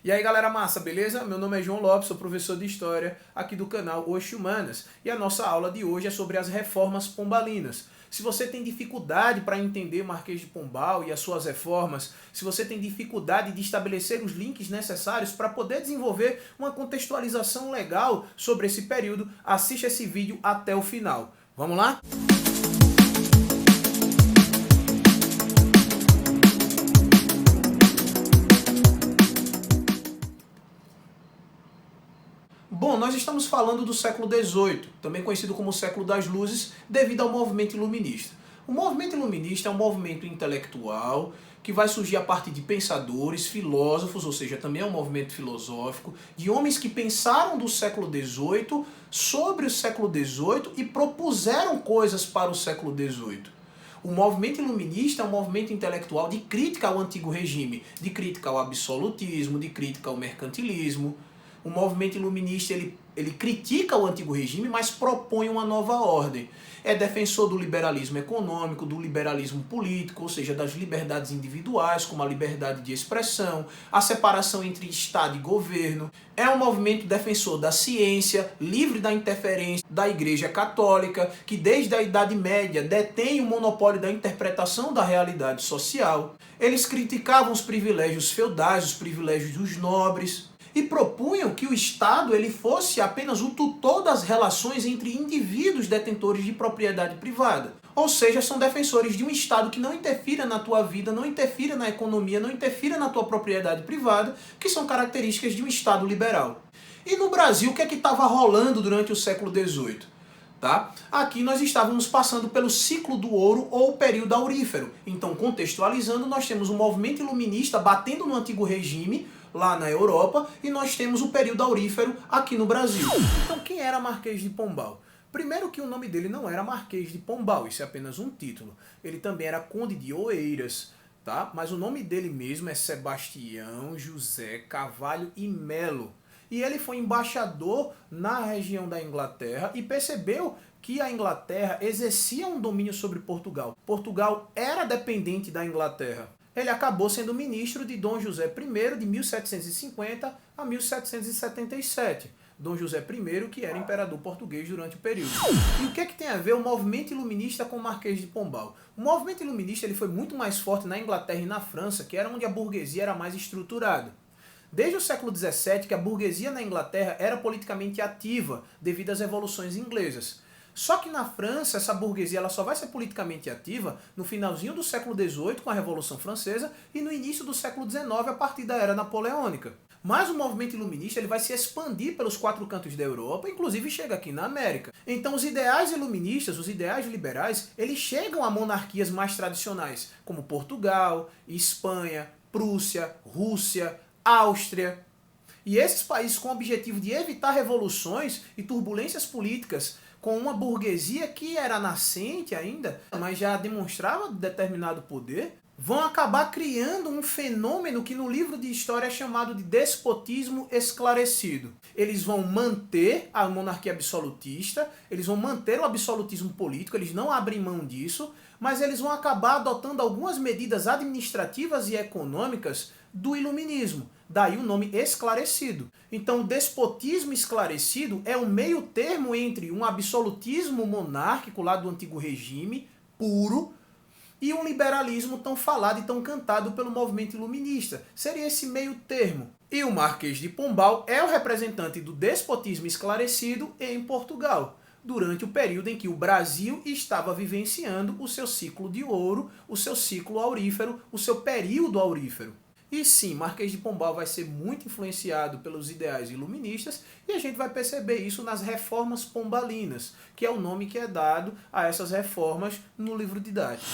E aí galera massa, beleza? Meu nome é João Lopes, sou professor de História aqui do canal Oxe Humanas. E a nossa aula de hoje é sobre as reformas pombalinas. Se você tem dificuldade para entender Marquês de Pombal e as suas reformas, se você tem dificuldade de estabelecer os links necessários para poder desenvolver uma contextualização legal sobre esse período, assista esse vídeo até o final. Vamos lá? Bom, nós estamos falando do século XVIII, também conhecido como o século das luzes, devido ao movimento iluminista. O movimento iluminista é um movimento intelectual que vai surgir a partir de pensadores, filósofos, ou seja, também é um movimento filosófico, de homens que pensaram do século XVIII sobre o século XVIII e propuseram coisas para o século XVIII. O movimento iluminista é um movimento intelectual de crítica ao antigo regime, de crítica ao absolutismo, de crítica ao mercantilismo. O movimento iluminista ele critica o antigo regime, mas propõe uma nova ordem. É defensor do liberalismo econômico, do liberalismo político, ou seja, das liberdades individuais, como a liberdade de expressão, a separação entre Estado e governo. É um movimento defensor da ciência, livre da interferência da Igreja Católica, que desde a Idade Média detém o monopólio da interpretação da realidade social. Eles criticavam os privilégios feudais, os privilégios dos nobres, e propunham que o Estado ele fosse apenas o tutor das relações entre indivíduos detentores de propriedade privada. Ou seja, são defensores de um Estado que não interfira na tua vida, não interfira na economia, não interfira na tua propriedade privada, que são características de um Estado liberal. E no Brasil, o que é que estava rolando durante o século XVIII? Tá? Aqui nós estávamos passando pelo ciclo do ouro ou período aurífero. Então, contextualizando, nós temos um movimento iluminista batendo no antigo regime, lá na Europa, e nós temos o período aurífero aqui no Brasil. Então quem era Marquês de Pombal? Primeiro que o nome dele não era Marquês de Pombal, isso é apenas um título. Ele também era Conde de Oeiras, tá? Mas o nome dele mesmo é Sebastião José Carvalho e Melo. E ele foi embaixador na região da Inglaterra e percebeu que a Inglaterra exercia um domínio sobre Portugal. Portugal era dependente da Inglaterra. Ele acabou sendo ministro de Dom José I de 1750 a 1777. Dom José I, que era imperador português durante o período. E o que é que tem a ver o movimento iluminista com o Marquês de Pombal? O movimento iluminista ele foi muito mais forte na Inglaterra e na França, que era onde a burguesia era mais estruturada. Desde o século XVII, que a burguesia na Inglaterra era politicamente ativa devido às revoluções inglesas. Só que na França, essa burguesia ela só vai ser politicamente ativa no finalzinho do século XVIII, com a Revolução Francesa, e no início do século XIX, a partir da Era Napoleônica. Mas o movimento iluminista ele vai se expandir pelos quatro cantos da Europa, inclusive chega aqui na América. Então os ideais iluministas, os ideais liberais, eles chegam a monarquias mais tradicionais, como Portugal, Espanha, Prússia, Rússia, Áustria. E esses países com o objetivo de evitar revoluções e turbulências políticas, com uma burguesia que era nascente ainda, mas já demonstrava determinado poder, vão acabar criando um fenômeno que no livro de história é chamado de despotismo esclarecido. Eles vão manter a monarquia absolutista, eles vão manter o absolutismo político, eles não abrem mão disso, mas eles vão acabar adotando algumas medidas administrativas e econômicas do iluminismo. Daí o nome esclarecido. Então o despotismo esclarecido é um meio termo entre um absolutismo monárquico lá do antigo regime, puro, e um liberalismo tão falado e tão cantado pelo movimento iluminista. Seria esse meio termo. E o Marquês de Pombal é o representante do despotismo esclarecido em Portugal, durante o período em que o Brasil estava vivenciando o seu ciclo de ouro, o seu ciclo aurífero, o seu período aurífero. E sim, Marquês de Pombal vai ser muito influenciado pelos ideais iluministas e a gente vai perceber isso nas reformas pombalinas, que é o nome que é dado a essas reformas no livro didático.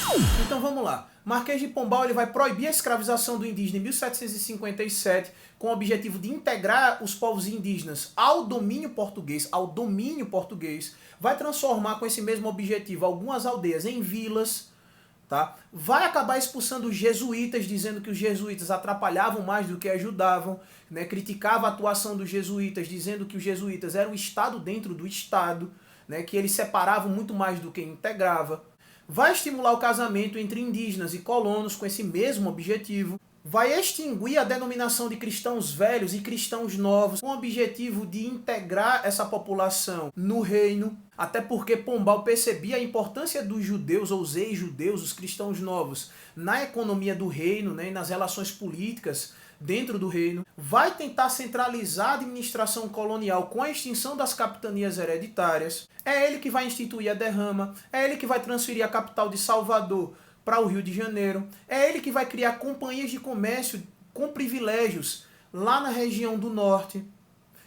Então vamos lá. Marquês de Pombal ele vai proibir a escravização do indígena em 1757 com o objetivo de integrar os povos indígenas ao domínio português, vai transformar com esse mesmo objetivo algumas aldeias em vilas. Tá? Vai acabar expulsando os jesuítas, dizendo que os jesuítas atrapalhavam mais do que ajudavam, né? Criticava a atuação dos jesuítas, dizendo que os jesuítas eram o Estado dentro do Estado, né? Que eles separavam muito mais do que integrava. Vai estimular o casamento entre indígenas e colonos com esse mesmo objetivo. vai extinguir a denominação de cristãos velhos e cristãos novos, com o objetivo de integrar essa população no reino, até porque Pombal percebia a importância dos judeus, ou os ex-judeus, os cristãos novos, na economia do reino, né, e nas relações políticas dentro do reino. Vai tentar centralizar a administração colonial com a extinção das capitanias hereditárias. É ele que vai instituir a derrama, é ele que vai transferir a capital de Salvador para o Rio de Janeiro. É ele que vai criar companhias de comércio com privilégios lá na região do norte.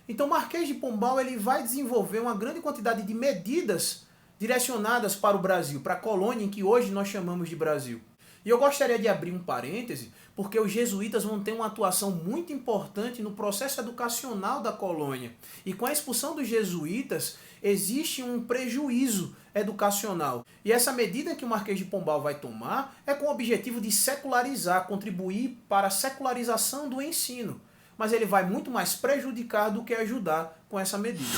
Então Marquês de Pombal ele vai desenvolver uma grande quantidade de medidas direcionadas para o Brasil, para a colônia em que hoje nós chamamos de Brasil. E eu gostaria de abrir um parêntese, porque os jesuítas vão ter uma atuação muito importante no processo educacional da colônia. E com a expulsão dos jesuítas, existe um prejuízo educacional. E essa medida que o Marquês de Pombal vai tomar é com o objetivo de secularizar, contribuir para a secularização do ensino. Mas ele vai muito mais prejudicar do que ajudar com essa medida.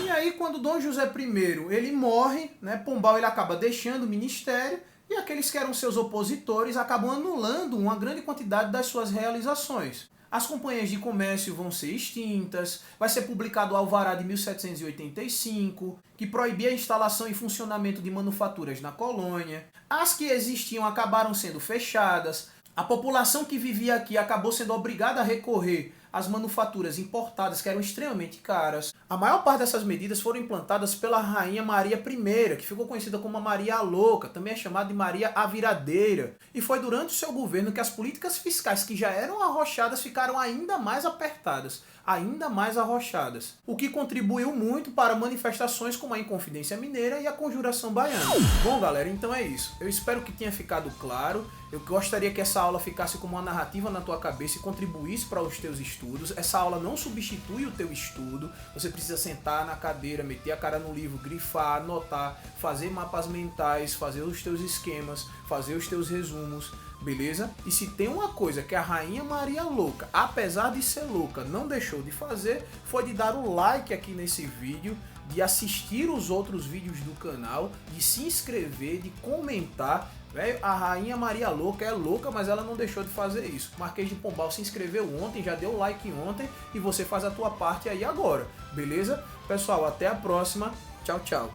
E aí, quando Dom José I ele morre, né, Pombal ele acaba deixando o ministério, e aqueles que eram seus opositores acabam anulando uma grande quantidade das suas realizações. As companhias de comércio vão ser extintas, vai ser publicado o Alvará de 1785, que proibia a instalação e funcionamento de manufaturas na colônia. As que existiam acabaram sendo fechadas. A população que vivia aqui acabou sendo obrigada a recorrer às manufaturas importadas, que eram extremamente caras. A maior parte dessas medidas foram implantadas pela Rainha Maria I, que ficou conhecida como a Maria a Louca, também é chamada de Maria a Viradeira. E foi durante o seu governo que as políticas fiscais, que já eram arrochadas, ficaram ainda mais apertadas, ainda mais arrochadas. O que contribuiu muito para manifestações como a Inconfidência Mineira e a Conjuração Baiana. Bom, galera, então é isso. Eu espero que tenha ficado claro. Eu gostaria que essa aula ficasse como uma narrativa na tua cabeça e contribuísse para os teus estudos. Essa aula não substitui o teu estudo. Você precisa sentar na cadeira, meter a cara no livro, grifar, anotar, fazer mapas mentais, fazer os teus esquemas, fazer os teus resumos, beleza? E se tem uma coisa que a Rainha Maria Louca, apesar de ser louca, não deixou de fazer, foi de dar o like aqui nesse vídeo, de assistir os outros vídeos do canal, de se inscrever, de comentar. Véio, a Rainha Maria Louca é louca, mas ela não deixou de fazer isso. O Marquês de Pombal se inscreveu ontem, já deu like ontem, e você faz a tua parte aí agora, beleza? Pessoal, até a próxima. Tchau, tchau.